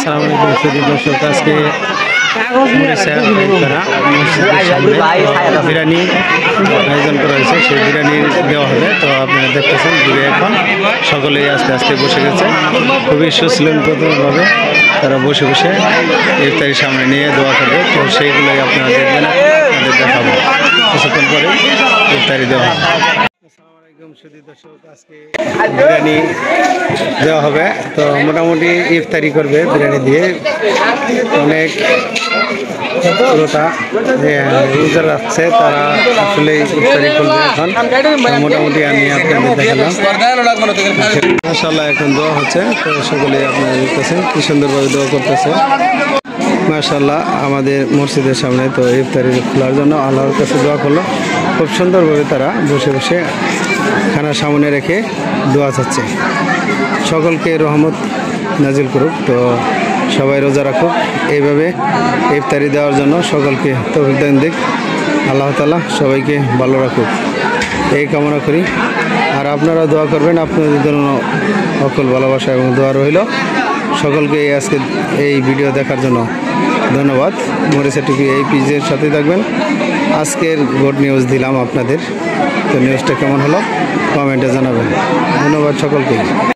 আসসালামু আলাইকুম সুদী দর্শক, আজকে বিরিয়ানি আয়োজন করা হয়েছে, সেই বিরিয়ানি দেওয়া হবে। তো আপনারা দেখতেছেন দূরে এখন সকলেই আস্তে আস্তে বসে গেছে, খুবই সুশৃঙ্খলভাবে তারা বসে বসে ইফতারির সামনে নিয়ে দোয়া করবে। তো সেইগুলোই আপনারা দেখবেন, আপনাদের দেখাবো কিছুক্ষণ পরে ইফতারি দেওয়া হবে। সুদী দর্শক, আজকে বিরিয়ানি দেওয়া হবে। তো মোটামুটি ইফতারি করবে বিরিয়ানি দিয়ে, অনেক রোজা রাখছে, তারা আসলে ইফতারি করবে এখন। মোটামুটি আমি আপনাদের দেখালাম, মাশাআল্লাহ এখন দোয়া হচ্ছে। তো সকলেই আপনারা দেখতেছেন কি সুন্দরভাবে দোয়া করতেছে, মাশাআল্লাহ। আমাদের মসজিদের সামনে তো ইফতারি খোলার জন্য আল্লাহর কাছে দোয়া করলো, খুব সুন্দরভাবে তারা বসে বসে খানা সামনে রেখে দোয়া চাচ্ছে। সকলকে রহমত নাজিল করুক, তো সবাই রোজা রাখুক, এইভাবে ইফতারি দেওয়ার জন্য সকলকে তৌফিক দান দিক আল্লাহ তাআলা, সবাইকে ভালো রাখুক এই কামনা করি। আর আপনারা দোয়া করবেন, আপনাদের জন্য অকল ভালোবাসা এবং দোয়া রইল। সকলকে আজকে এই ভিডিও দেখার জন্য ধন্যবাদ। মরিচা টিভি এই পেজের সাথে থাকবেন। আজকের গুড নিউজ দিলাম আপনাদের, তো নিউজটা কেমন হলো কমেন্টে জানাবেন। ধন্যবাদ সকলকে।